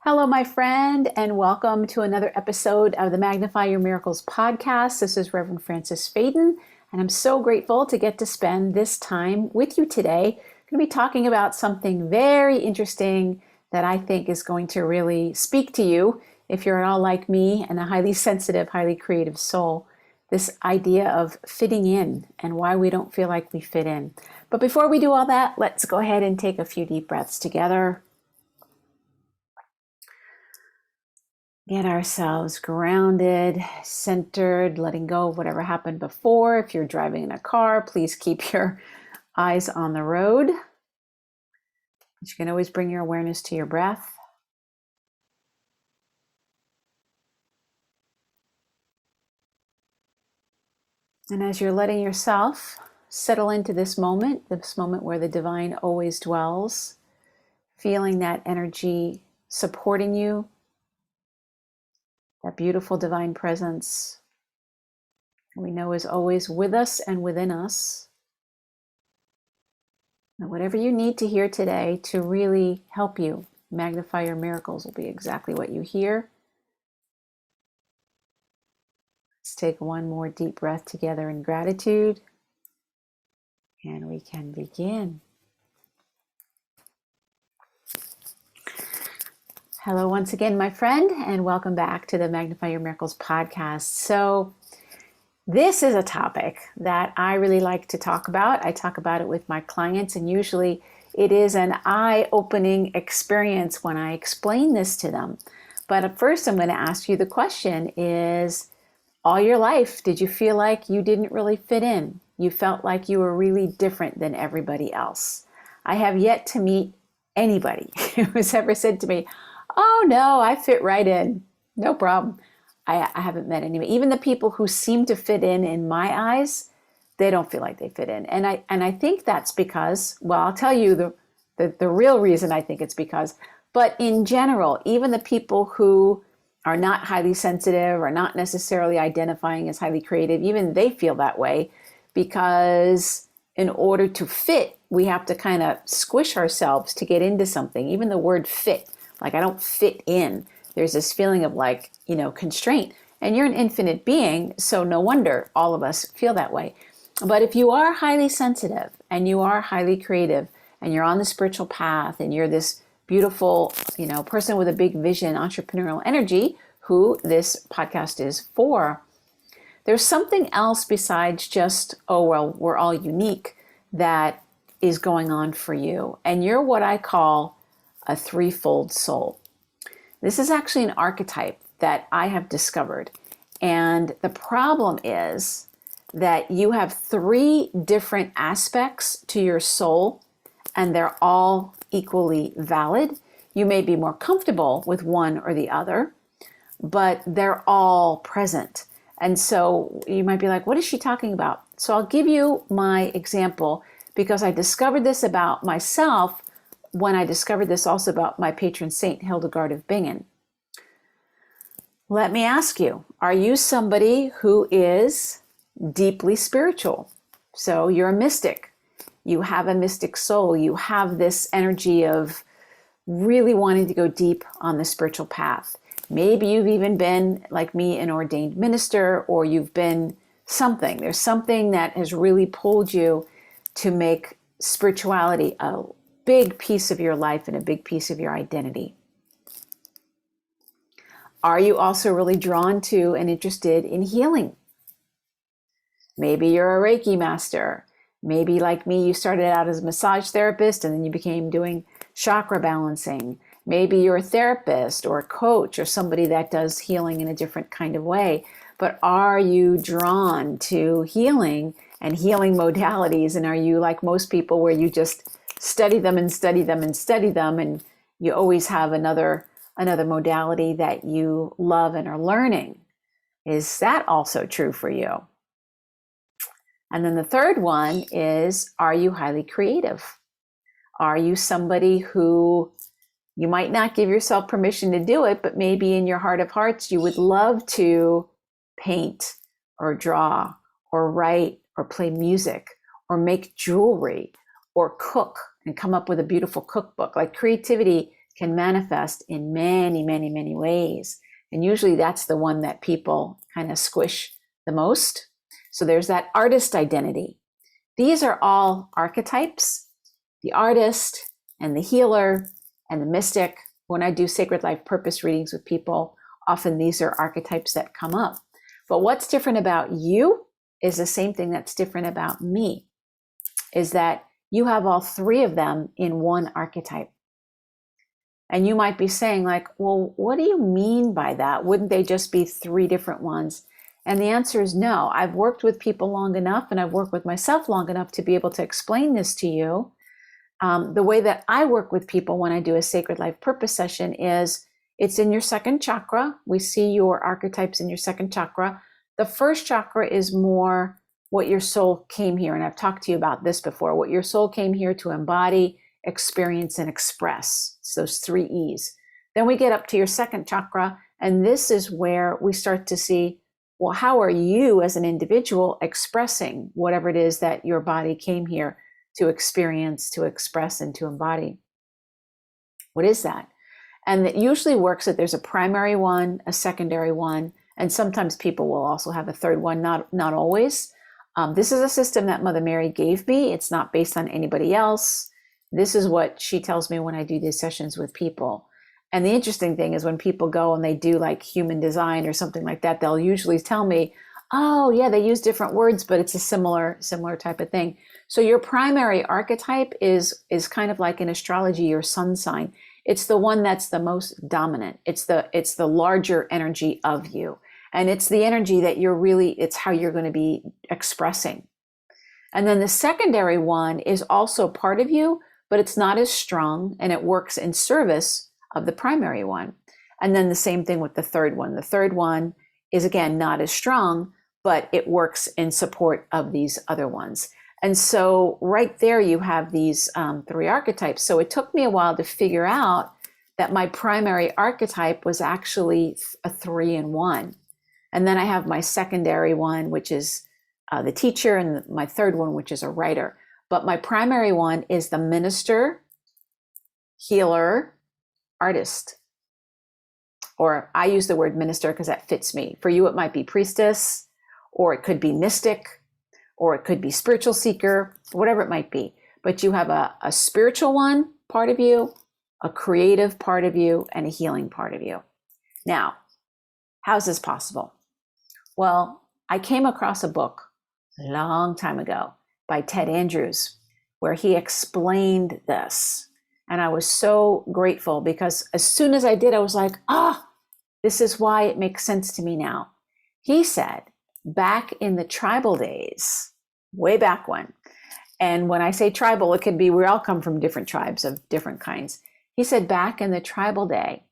Hello, my friend, and welcome to another episode of the Magnify Your Miracles podcast. This is Reverend Frances Faden, and I'm so grateful to get to spend this time with you today. I'm going to be talking about something very interesting that I think is going to really speak to you if you're at all like me and a highly sensitive, highly creative soul. This idea of fitting in and why we don't feel like we fit in. But before we do all that, let's go ahead and take a few deep breaths together. Get ourselves grounded, centered, letting go of whatever happened before. If you're driving in a car, please keep your eyes on the road. You can always bring your awareness to your breath. And as you're letting yourself settle into this moment where the divine always dwells, feeling that energy supporting you, that beautiful divine presence we know is always with us and within us. And whatever you need to hear today to really help you magnify your miracles will be exactly what you hear. Let's take one more deep breath together in gratitude, and we can begin. Hello once again, my friend, and welcome back to the Magnify Your Miracles podcast. So this is a topic that I really like to talk about. I talk about it with my clients, and usually it is an eye-opening experience when I explain this to them. But at first, I'm going to ask you the question is, all your life, did you feel like you didn't really fit in? You felt like you were really different than everybody else? I have yet to meet anybody who has ever said to me, "Oh no, I fit right in. No problem." I haven't met anybody. Even the people who seem to fit in my eyes, they don't feel like they fit in. And I think that's because, well, I'll tell you the real reason I think it's because, but in general, even the people who are not highly sensitive or not necessarily identifying as highly creative, even they feel that way because in order to fit, we have to kind of squish ourselves to get into something. Even the word fit, like I don't fit in. There's this feeling of like, constraint. And you're an infinite being, so no wonder all of us feel that way. But if you are highly sensitive and you are highly creative and you're on the spiritual path and you're this beautiful, person with a big vision, entrepreneurial energy, who this podcast is for, there's something else besides just, oh, well, we're all unique that is going on for you. And you're what I call a threefold soul. This is actually an archetype that I have discovered. And the problem is that you have three different aspects to your soul, and they're all equally valid. You may be more comfortable with one or the other, but they're all present. And so you might be like, what is she talking about? So I'll give you my example because I discovered this about myself when I discovered this also about my patron saint, Hildegard of Bingen. Let me ask you, are you somebody who is deeply spiritual? So you're a mystic. You have a mystic soul. You have this energy of really wanting to go deep on the spiritual path. Maybe you've even been, like me, an ordained minister, or you've been something. There's something that has really pulled you to make spirituality a big piece of your life and a big piece of your identity. Are you also really drawn to and interested in healing? Maybe you're a Reiki master. Maybe like me, you started out as a massage therapist and then you became doing chakra balancing. Maybe you're a therapist or a coach or somebody that does healing in a different kind of way. But are you drawn to healing and healing modalities? And are you like most people where you just study them and study them and study them, and you always have another modality that you love and are learning? Is that also true for you? And then the third one is, are you highly creative? Are you somebody who you might not give yourself permission to do it, but maybe in your heart of hearts, you would love to paint or draw or write or play music or make jewelry or cook and come up with a beautiful cookbook? Like creativity can manifest in many, many, many ways. And usually that's the one that people kind of squish the most. So there's that artist identity. These are all archetypes, the artist and the healer and the mystic. When I do sacred life purpose readings with people, often these are archetypes that come up. But what's different about you is the same thing that's different about me, is that you have all three of them in one archetype. And you might be saying like, well, what do you mean by that? Wouldn't they just be three different ones? And the answer is no. I've worked with people long enough, and I've worked with myself long enough to be able to explain this to you. The way that I work with people when I do a sacred life purpose session is it's in your second chakra. We see your archetypes in your second chakra. The first chakra is more what your soul came here, and I've talked to you about this before, what your soul came here to embody, experience, and express. It's those three E's. Then we get up to your second chakra, and this is where we start to see, well, how are you as an individual expressing whatever it is that your body came here to experience, to express, and to embody? What is that? And it usually works that there's a primary one, a secondary one, and sometimes people will also have a third one, not always. This is a system that Mother Mary gave me. It's not based on anybody else. This is what she tells me when I do these sessions with people. And the interesting thing is when people go and they do like human design or something like that, they'll usually tell me, oh yeah, they use different words, but it's a similar type of thing. So your primary archetype is kind of like in astrology, your sun sign. It's the one that's the most dominant. It's the larger energy of you. And it's the energy that it's how you're going to be expressing. And then the secondary one is also part of you, but it's not as strong, and it works in service of the primary one. And then the same thing with the third one. The third one is, again, not as strong, but it works in support of these other ones. And so right there you have these three archetypes. So it took me a while to figure out that my primary archetype was actually a 3-in-1. And then I have my secondary one, which is the teacher, and my third one, which is a writer. But my primary one is the minister, healer, artist. Or I use the word minister because that fits me. For you, it might be priestess, or it could be mystic, or it could be spiritual seeker, whatever it might be. But you have a spiritual one part of you, a creative part of you, and a healing part of you. Now, how's this possible? Well, I came across a book a long time ago by Ted Andrews, where he explained this. And I was so grateful because as soon as I did, I was like, this is why it makes sense to me now. He said, back in the tribal days, way back when, and when I say tribal, it could be, we all come from different tribes of different kinds. He said back in the tribal day,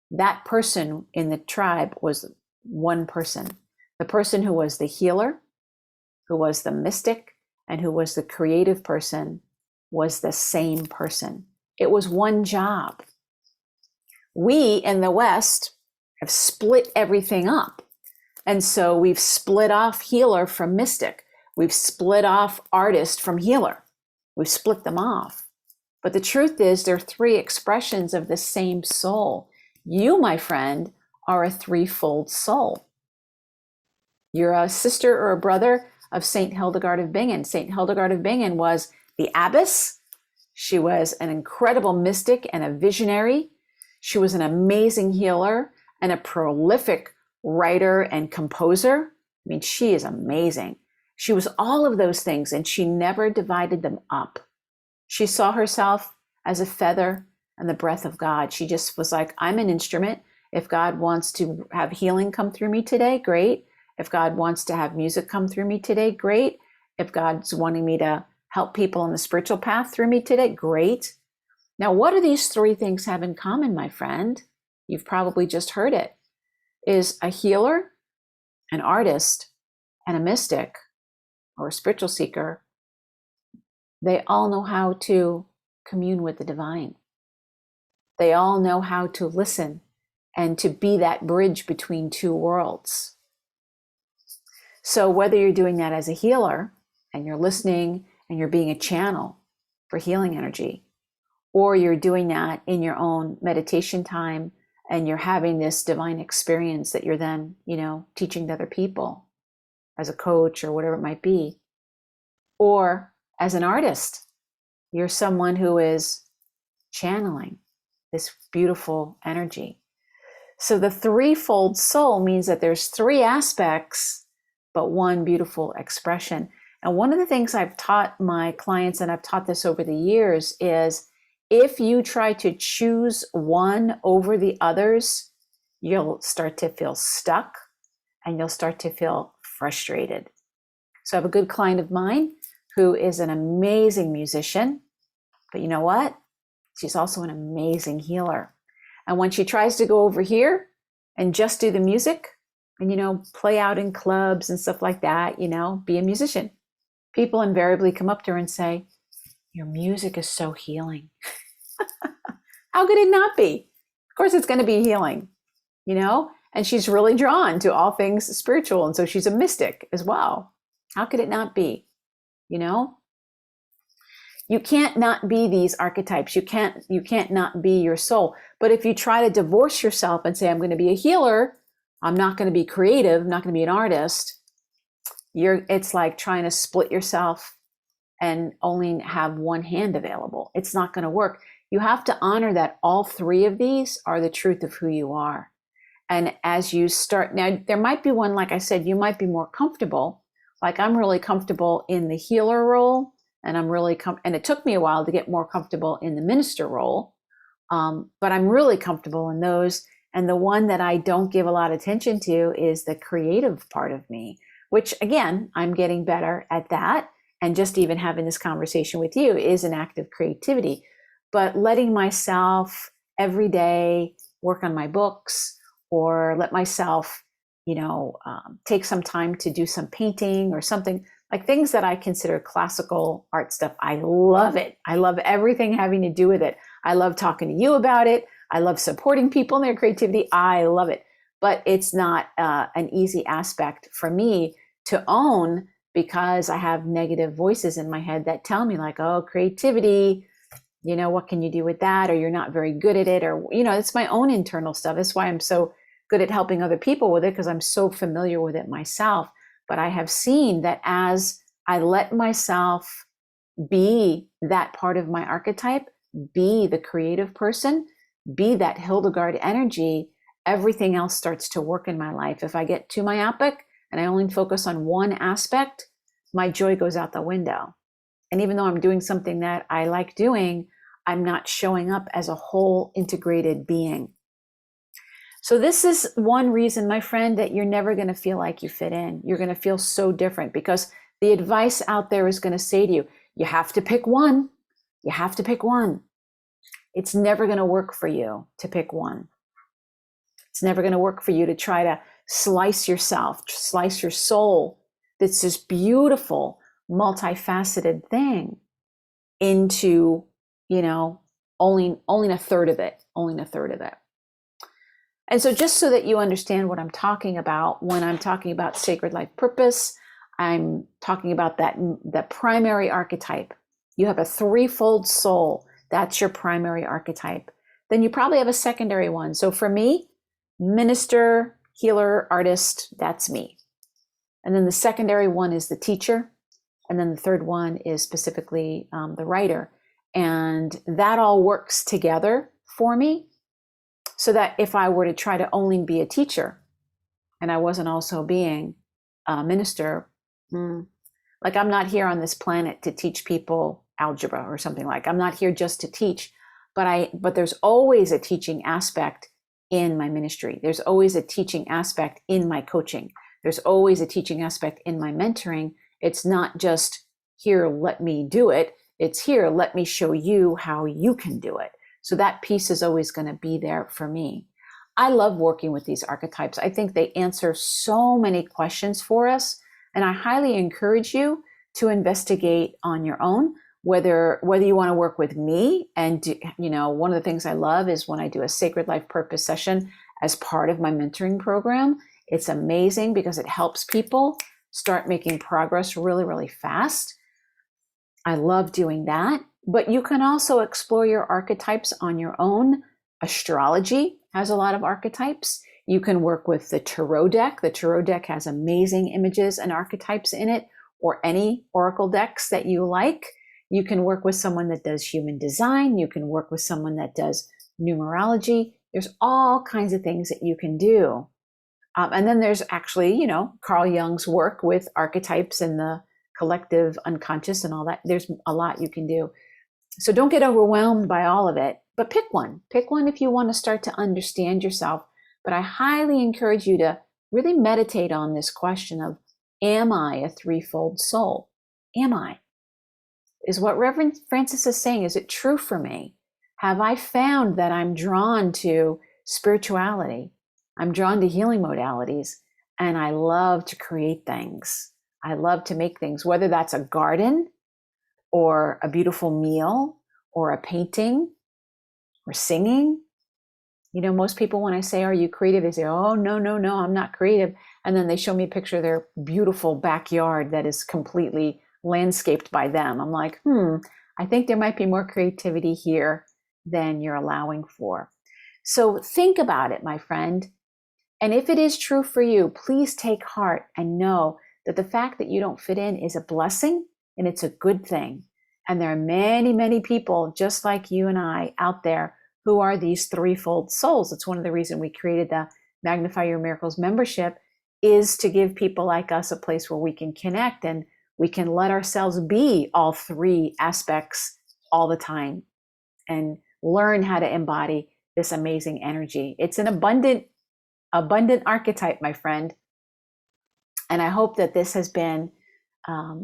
that person in the tribe was one person. The person who was the healer, who was the mystic, and who was the creative person was the same person. It was one job. We in the West have split everything up. And so we've split off healer from mystic. We've split off artist from healer. We've split them off. But the truth is, they're three expressions of the same soul. You, my friend, are a threefold soul. You're a sister or a brother of Saint Hildegard of Bingen. Saint Hildegard of Bingen was the abbess. She was an incredible mystic and a visionary. She was an amazing healer and a prolific writer and composer. I mean, she is amazing. She was all of those things, and she never divided them up. She saw herself as a feather and the breath of God. She just was like, I'm an instrument. If God wants to have healing come through me today, great. If God wants to have music come through me today, great. If God's wanting me to help people on the spiritual path through me today, great. Now, what do these three things have in common, my friend? You've probably just heard it. Is a healer, an artist, and a mystic or a spiritual seeker, they all know how to commune with the divine. They all know how to listen and to be that bridge between two worlds. So whether you're doing that as a healer and you're listening and you're being a channel for healing energy, or you're doing that in your own meditation time and you're having this divine experience that you're then, teaching to other people as a coach or whatever it might be. Or as an artist, you're someone who is channeling this beautiful energy. So the threefold soul means that there's three aspects, but one beautiful expression. And one of the things I've taught my clients, and I've taught this over the years, is if you try to choose one over the others, you'll start to feel stuck and you'll start to feel frustrated. So I have a good client of mine who is an amazing musician, but you know what? She's also an amazing healer. And when she tries to go over here and just do the music and, play out in clubs and stuff like that, be a musician, people invariably come up to her and say, your music is so healing. How could it not be? Of course, it's going to be healing, and she's really drawn to all things spiritual. And so she's a mystic as well. How could it not be? You can't not be these archetypes. You can't not be your soul. But if you try to divorce yourself and say, I'm going to be a healer, I'm not going to be creative, I'm not going to be an artist, it's like trying to split yourself and only have one hand available. It's not going to work. You have to honor that all three of these are the truth of who you are. And as you start, now there might be one, like I said, you might be more comfortable. Like I'm really comfortable in the healer role, and and it took me a while to get more comfortable in the minister role. But I'm really comfortable in those. And the one that I don't give a lot of attention to is the creative part of me, which again, I'm getting better at that. And just even having this conversation with you is an act of creativity. But letting myself every day work on my books, or let myself, take some time to do some painting or something, like things that I consider classical art stuff. I love it. I love everything having to do with it. I love talking to you about it. I love supporting people in their creativity. I love it. But it's not an easy aspect for me to own, because I have negative voices in my head that tell me like, oh, creativity, what can you do with that? Or you're not very good at it. Or, it's my own internal stuff. That's why I'm so good at helping other people with it, because I'm so familiar with it myself. But I have seen that as I let myself be that part of my archetype, be the creative person, be that Hildegard energy, everything else starts to work in my life. If I get too myopic and I only focus on one aspect, my joy goes out the window. And even though I'm doing something that I like doing, I'm not showing up as a whole integrated being. So this is one reason, my friend, that you're never going to feel like you fit in. You're going to feel so different, because the advice out there is going to say to you, you have to pick one. You have to pick one. It's never going to work for you to pick one. It's never going to work for you to try to slice yourself, slice your soul. That's this beautiful, multifaceted thing into, only a third of it, And so just so that you understand what I'm talking about, when I'm talking about sacred life purpose, I'm talking about the primary archetype. You have a threefold soul. That's your primary archetype. Then you probably have a secondary one. So for me, minister, healer, artist, that's me. And then the secondary one is the teacher. And then the third one is specifically the writer. And that all works together for me, so that if I were to try to only be a teacher and I wasn't also being a minister, like I'm not here on this planet to teach people algebra or something. Like I'm not here just to teach, but there's always a teaching aspect in my ministry. There's always a teaching aspect in my coaching. There's always a teaching aspect in my mentoring. It's not just here, let me do it. It's here, let me show you how you can do it. So that piece is always going to be there for me. I love working with these archetypes. I think they answer so many questions for us. And I highly encourage you to investigate on your own, whether you want to work with me. And, one of the things I love is when I do a sacred life purpose session as part of my mentoring program. It's amazing because it helps people start making progress really, really fast. I love doing that. But you can also explore your archetypes on your own. Astrology has a lot of archetypes. You can work with the tarot deck. The tarot deck has amazing images and archetypes in it, or any oracle decks that you like. You can work with someone that does human design. You can work with someone that does numerology. There's all kinds of things that you can do. And then there's actually, Carl Jung's work with archetypes and the collective unconscious and all that. There's a lot you can do. So don't get overwhelmed by all of it, but pick one. Pick one if you want to start to understand yourself. But I highly encourage you to really meditate on this question of, am I a threefold soul? Am I? Is what Reverend Francis is saying, is it true for me? Have I found that I'm drawn to spirituality? I'm drawn to healing modalities, and I love to create things. I love to make things, whether that's a garden or a beautiful meal or a painting or singing. Most people, when I say, are you creative? They say, oh, no, I'm not creative. And then they show me a picture of their beautiful backyard that is completely landscaped by them. I'm like, I think there might be more creativity here than you're allowing for. So think about it, my friend. And if it is true for you, please take heart and know that the fact that you don't fit in is a blessing and it's a good thing. And there are many, many people just like you and I out there who are these threefold souls. It's one of the reasons we created the Magnify Your Miracles membership, is to give people like us a place where we can connect and we can let ourselves be all three aspects all the time and learn how to embody this amazing energy. It's an abundant archetype, my friend. And I hope that this has been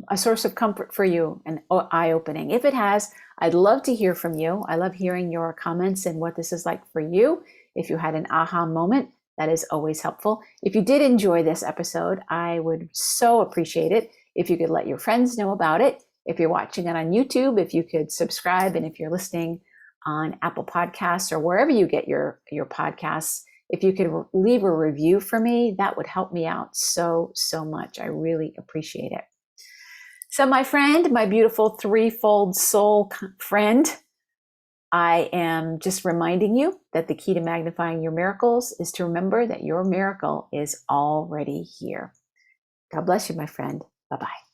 a source of comfort for you and eye-opening. If it has, I'd love to hear from you. I love hearing your comments and what this is like for you. If you had an aha moment, that is always helpful. If you did enjoy this episode, I would so appreciate it if you could let your friends know about it. If you're watching it on YouTube, if you could subscribe, and if you're listening on Apple Podcasts or wherever you get your podcasts, if you could leave a review for me, that would help me out so much. I really appreciate it. So my friend, my beautiful threefold soul friend, I am just reminding you that the key to magnifying your miracles is to remember that your miracle is already here. God bless you, my friend. Bye-bye.